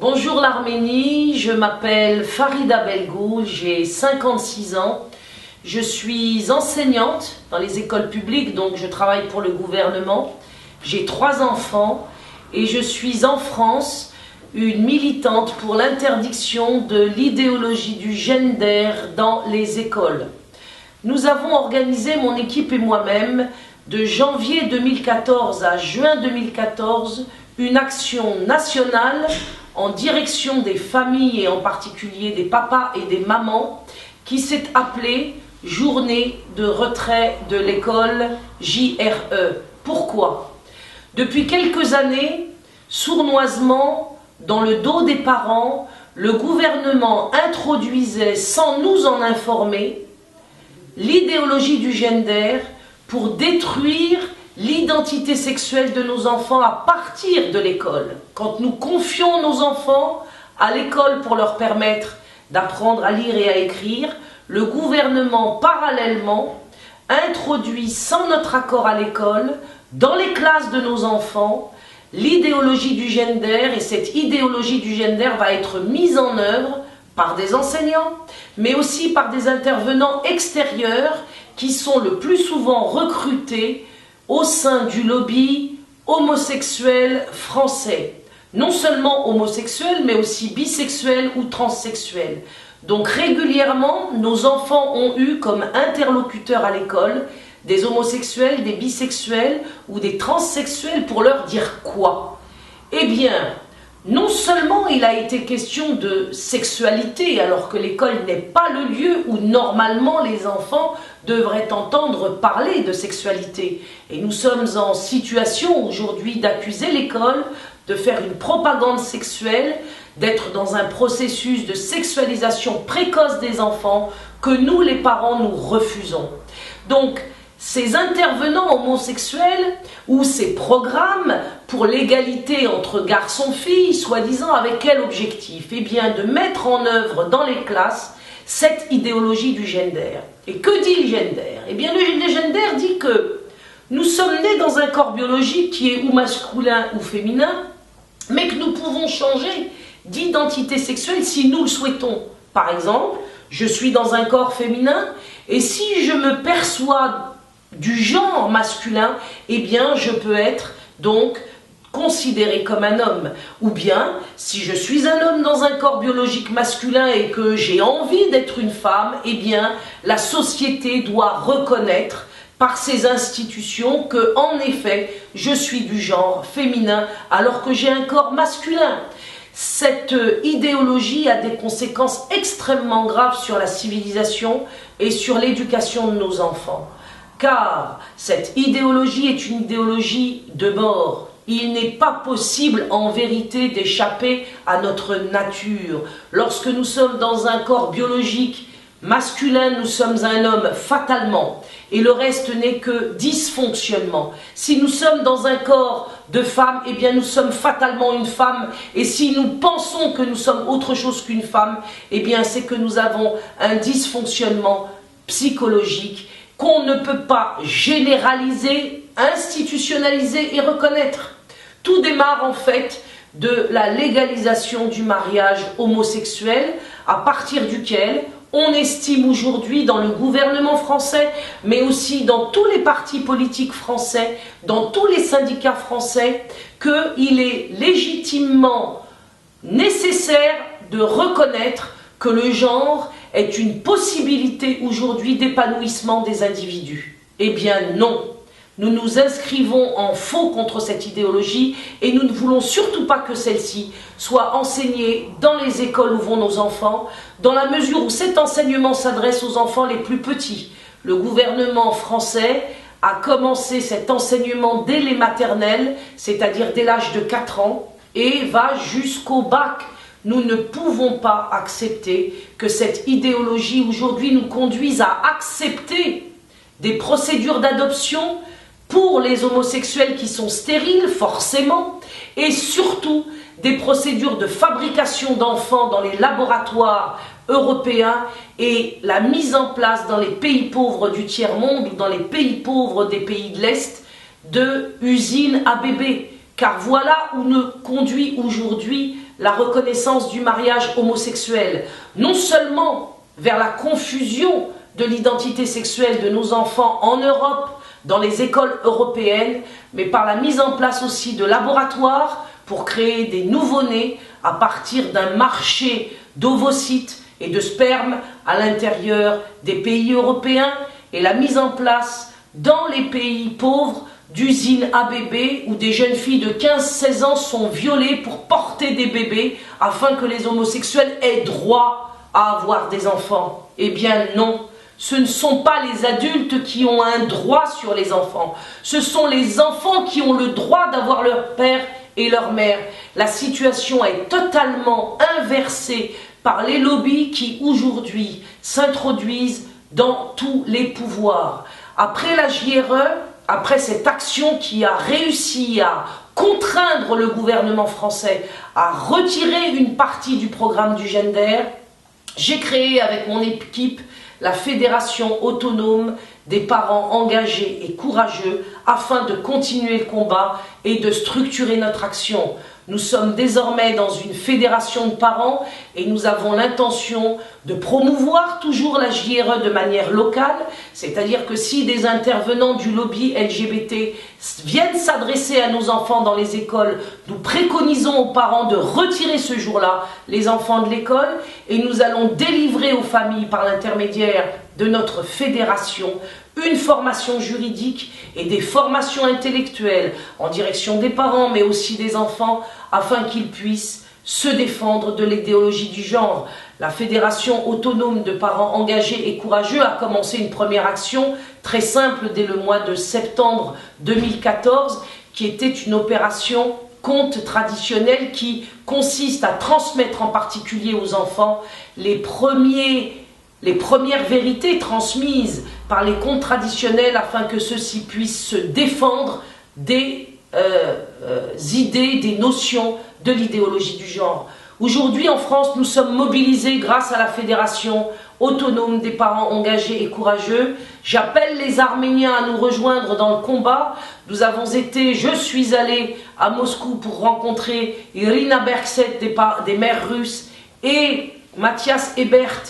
Bonjour l'Arménie, je m'appelle Farida Belgoul, j'ai 56 ans. Je suis enseignante dans les écoles publiques, donc je travaille pour le gouvernement. J'ai 3 enfants et je suis en France une militante pour l'interdiction de l'idéologie du gender dans les écoles. Nous avons organisé, mon équipe et moi-même, de janvier 2014 à juin 2014, une action nationale en direction des familles et en particulier des papas et des mamans qui s'est appelée Journée de retrait de l'école, JRE. Pourquoi? Depuis quelques années, sournoisement, dans le dos des parents, le gouvernement introduisait, sans nous en informer, l'idéologie du gender pour détruire l'identité sexuelle de nos enfants à partir de l'école. Quand nous confions nos enfants à l'école pour leur permettre d'apprendre à lire et à écrire, le gouvernement parallèlement introduit sans notre accord à l'école, dans les classes de nos enfants, l'idéologie du gender, et cette idéologie du gender va être mise en œuvre par des enseignants, mais aussi par des intervenants extérieurs qui sont le plus souvent recrutés au sein du lobby homosexuel français. Non seulement homosexuel, mais aussi bisexuel ou transsexuel. Donc régulièrement, nos enfants ont eu comme interlocuteurs à l'école des homosexuels, des bisexuels ou des transsexuels pour leur dire quoi? Eh bien, non seulement il a été question de sexualité, alors que l'école n'est pas le lieu où normalement les enfants devraient entendre parler de sexualité. Et nous sommes en situation aujourd'hui d'accuser l'école de faire une propagande sexuelle, d'être dans un processus de sexualisation précoce des enfants que nous, les parents, nous refusons. Donc, ces intervenants homosexuels ou ces programmes pour l'égalité entre garçons-filles, soi-disant avec quel objectif? Eh bien, de mettre en œuvre dans les classes cette idéologie du gender. Et que dit le gender? Eh bien, le gender dit que nous sommes nés dans un corps biologique qui est ou masculin ou féminin, mais que nous pouvons changer d'identité sexuelle si nous le souhaitons. Par exemple, je suis dans un corps féminin et si je me perçois du genre masculin, eh bien je peux être donc considéré comme un homme. Ou bien, si je suis un homme dans un corps biologique masculin et que j'ai envie d'être une femme, eh bien la société doit reconnaître par ses institutions que, en effet, je suis du genre féminin alors que j'ai un corps masculin. Cette idéologie a des conséquences extrêmement graves sur la civilisation et sur l'éducation de nos enfants. Car cette idéologie est une idéologie de mort. Il n'est pas possible en vérité d'échapper à notre nature. Lorsque nous sommes dans un corps biologique masculin, nous sommes un homme fatalement. Et le reste n'est que dysfonctionnement. Si nous sommes dans un corps de femme, eh bien nous sommes fatalement une femme. Et si nous pensons que nous sommes autre chose qu'une femme, eh bien c'est que nous avons un dysfonctionnement psychologique qu'on ne peut pas généraliser, institutionnaliser et reconnaître. Tout démarre en fait de la légalisation du mariage homosexuel, à partir duquel on estime aujourd'hui dans le gouvernement français, mais aussi dans tous les partis politiques français, dans tous les syndicats français, qu'il est légitimement nécessaire de reconnaître que le genre est une possibilité aujourd'hui d'épanouissement des individus. Eh bien non, nous nous inscrivons en faux contre cette idéologie et nous ne voulons surtout pas que celle-ci soit enseignée dans les écoles où vont nos enfants, dans la mesure où cet enseignement s'adresse aux enfants les plus petits. Le gouvernement français a commencé cet enseignement dès les maternelles, c'est-à-dire dès l'âge de 4 ans, et va jusqu'au bac. Nous ne pouvons pas accepter que cette idéologie aujourd'hui nous conduise à accepter des procédures d'adoption pour les homosexuels qui sont stériles, forcément, et surtout des procédures de fabrication d'enfants dans les laboratoires européens et la mise en place dans les pays pauvres du tiers-monde ou dans les pays pauvres des pays de l'Est de usines à bébés. Car voilà où nous conduit aujourd'hui la reconnaissance du mariage homosexuel, non seulement vers la confusion de l'identité sexuelle de nos enfants en Europe, dans les écoles européennes, mais par la mise en place aussi de laboratoires pour créer des nouveau-nés à partir d'un marché d'ovocytes et de sperme à l'intérieur des pays européens, et la mise en place dans les pays pauvres d'usines à bébés où des jeunes filles de 15-16 ans sont violées pour porter des bébés afin que les homosexuels aient droit à avoir des enfants. Eh bien non, ce ne sont pas les adultes qui ont un droit sur les enfants, ce sont les enfants qui ont le droit d'avoir leur père et leur mère. La situation est totalement inversée par les lobbies qui aujourd'hui s'introduisent dans tous les pouvoirs. Après la JRE, après cette action qui a réussi à contraindre le gouvernement français à retirer une partie du programme du gender, j'ai créé avec mon équipe la Fédération autonome des parents engagés et courageux afin de continuer le combat et de structurer notre action. Nous sommes désormais dans une fédération de parents et nous avons l'intention de promouvoir toujours la JRE de manière locale, c'est-à-dire que si des intervenants du lobby LGBT viennent s'adresser à nos enfants dans les écoles, nous préconisons aux parents de retirer ce jour-là les enfants de l'école et nous allons délivrer aux familles par l'intermédiaire de notre fédération une formation juridique et des formations intellectuelles en direction des parents mais aussi des enfants afin qu'ils puissent se défendre de l'idéologie du genre. La Fédération autonome de parents engagés et courageux a commencé une première action très simple dès le mois de septembre 2014 qui était une opération conte traditionnel qui consiste à transmettre en particulier aux enfants les premières vérités transmises par les contes traditionnels afin que ceux-ci puissent se défendre des idées, des notions de l'idéologie du genre. Aujourd'hui en France, nous sommes mobilisés grâce à la Fédération autonome des parents engagés et courageux. J'appelle les Arméniens à nous rejoindre dans le combat. Je suis allé à Moscou pour rencontrer Irina Bergset des mères russes et Matthias Ebert,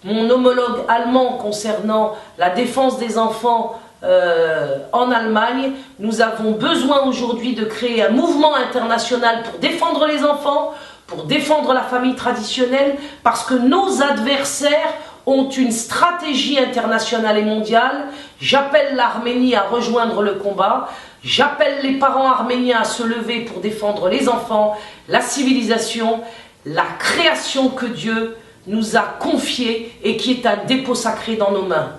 mon homologue allemand concernant la défense des enfants en Allemagne. Nous avons besoin aujourd'hui de créer un mouvement international pour défendre les enfants, pour défendre la famille traditionnelle, parce que nos adversaires ont une stratégie internationale et mondiale. J'appelle l'Arménie à rejoindre le combat. J'appelle les parents arméniens à se lever pour défendre les enfants, la civilisation, la création que Dieu nous a confiée et qui est un dépôt sacré dans nos mains.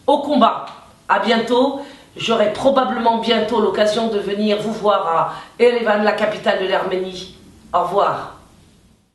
Au combat, à bientôt. J'aurai probablement bientôt l'occasion de venir vous voir à Erevan, la capitale de l'Arménie. Au revoir.